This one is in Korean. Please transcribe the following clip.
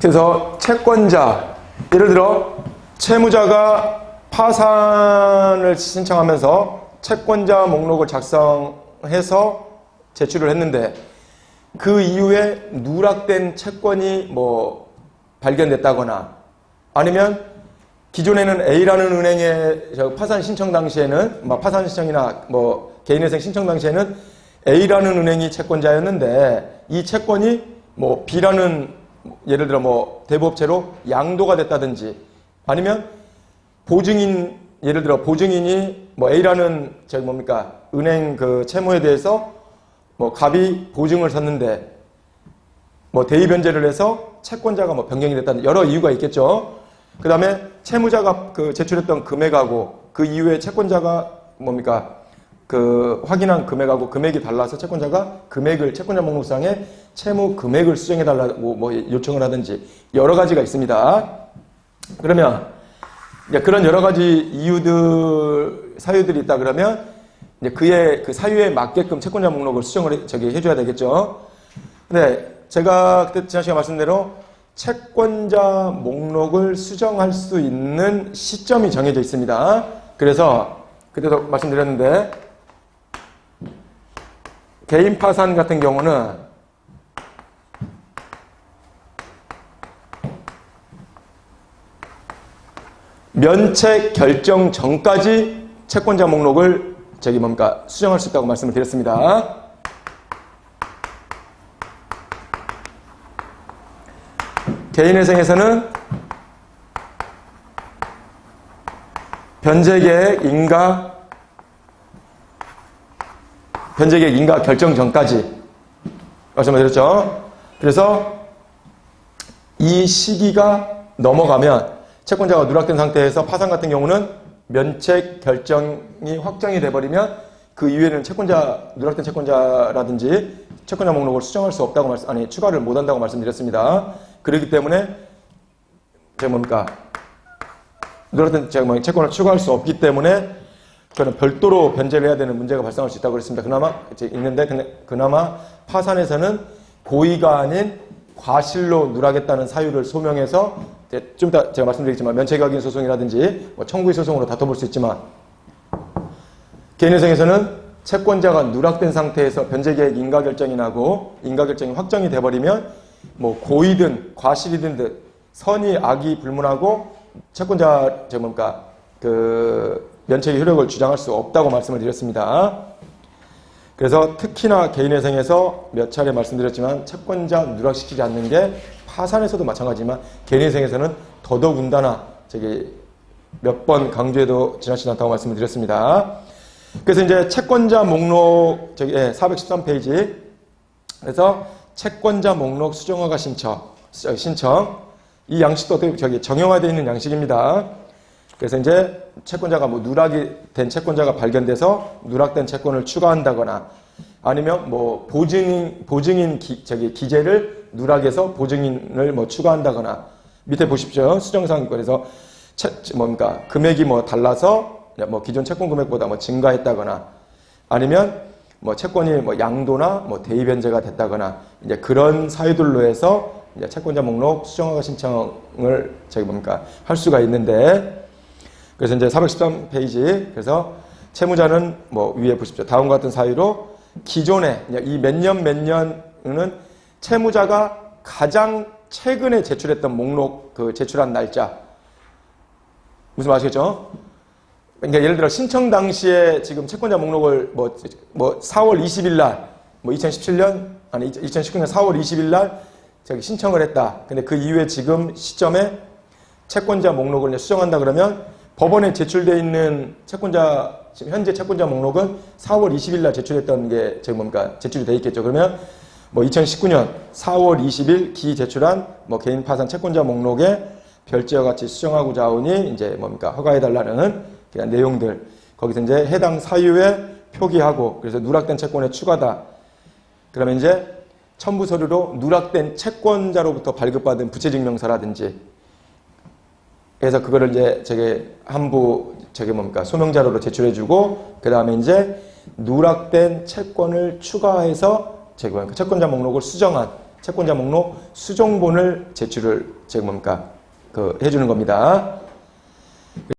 그래서 채권자, 예를 들어 채무자가 파산을 신청하면서 채권자 목록을 작성해서 제출을 했는데 그 이후에 누락된 채권이 뭐 발견됐다거나 아니면 기존에는 A라는 은행의 파산 신청 당시에는 파산 신청이나 뭐 개인회생 신청 당시에는 A라는 은행이 채권자였는데 이 채권이 뭐 B라는 예를 들어 뭐 대부업체로 양도가 됐다든지 아니면 보증인 예를 들어 보증인이 뭐 A라는 은행 그 채무에 대해서 뭐 갑이 보증을 섰는데 뭐 대의 변제를 해서 채권자가 뭐 변경이 됐다는 여러 이유가 있겠죠. 그 다음에 채무자가 그 제출했던 금액하고 그 이후에 채권자가 그 확인한 금액하고 금액이 달라서 채권자가 금액을 채권자 목록상에 채무 금액을 수정해 달라고 뭐 요청을 하든지 여러 가지가 있습니다. 그러면 이제 그런 여러 가지 사유들이 있다 그러면 이제 그의 그 사유에 맞게끔 채권자 목록을 수정을 해줘야 되겠죠. 근데 제가 그때 지난 시간에 말씀대로 채권자 목록을 수정할 수 있는 시점이 정해져 있습니다. 그래서 그때도 말씀드렸는데 개인 파산 같은 경우는 면책 결정 전까지 채권자 목록을 수정할 수 있다고 말씀을 드렸습니다. 개인회생에서는 변제계획 인가 결정 전까지 말씀을 드렸죠. 그래서 이 시기가 넘어가면 채권자가 누락된 상태에서 파산 같은 경우는 면책 결정이 확정이 돼버리면 그 이후에는 누락된 채권자라든지 채권자 목록을 수정할 수 없다고 추가를 못한다고 말씀드렸습니다. 그렇기 때문에 누락된 채권을 추가할 수 없기 때문에 그는 별도로 변제를 해야 되는 문제가 발생할 수 있다고 그랬습니다. 그나마 파산에서는 고의가 아닌 과실로 누락했다는 사유를 소명해서 좀 이따 제가 말씀드리겠지만 면책확인 소송이라든지 뭐 청구의 소송으로 다퉈볼 수 있지만 개인회생에서는 채권자가 누락된 상태에서 변제계획 인가결정이 나고 인가결정이 확정이 돼버리면 뭐 고의든 과실이든 선의 악이 불문하고 채권자 그 면책의 효력을 주장할 수 없다고 말씀을 드렸습니다. 그래서 특히나 개인회생에서 몇 차례 말씀드렸지만 채권자 누락시키지 않는 게 파산에서도 마찬가지지만 개인회생에서는 더더군다나 몇 번 강조해도 지나치지 않다고 말씀을 드렸습니다. 그래서 이제 채권자 목록 413페이지 그래서 채권자 목록 수정허가 신청 이 양식도 어떻게 정형화되어 있는 양식입니다. 그래서 이제 채권자가 누락이 된 채권자가 발견돼서 누락된 채권을 추가한다거나 아니면 뭐 보증인 기재를 누락해서 보증인을 추가한다거나 밑에 보십시오. 수정사항권에서 금액이 달라서 기존 채권 금액보다 증가했다거나 아니면 채권이 양도나 대의 변제가 됐다거나 이제 그런 사유들로 해서 이제 채권자 목록 수정허가 신청을 할 수가 있는데 그래서 이제 413페이지 그래서 채무자는 위에 보십시오. 다음과 같은 사유로 기존에 이 몇 년은 채무자가 가장 최근에 제출했던 목록 제출한 날짜 무슨 말이시겠죠? 그러니까 예를 들어 신청 당시에 지금 채권자 목록을 4월 20일 날 2017년 아니 2019년 4월 20일 날 신청을 했다. 근데 그 이후에 지금 시점에 채권자 목록을 수정한다 그러면 법원에 제출되어 있는 지금 현재 채권자 목록은 4월 20일 날 제출했던 게 제출이 되어 있겠죠. 그러면 2019년 4월 20일 기 제출한 개인 파산 채권자 목록에 별지와 같이 수정하고자 하오니 이제 허가해달라는 내용들 거기서 이제 해당 사유에 표기하고 그래서 누락된 채권의 추가다. 그러면 이제 첨부 서류로 누락된 채권자로부터 발급받은 부채증명서라든지 그래서 그거를 이제 한부 소명자료로 제출해주고 그 다음에 이제 누락된 채권을 추가해서 채권자 목록을 수정한 채권자 목록 수정본을 제출을 지금 뭡니까? 해주는 겁니다.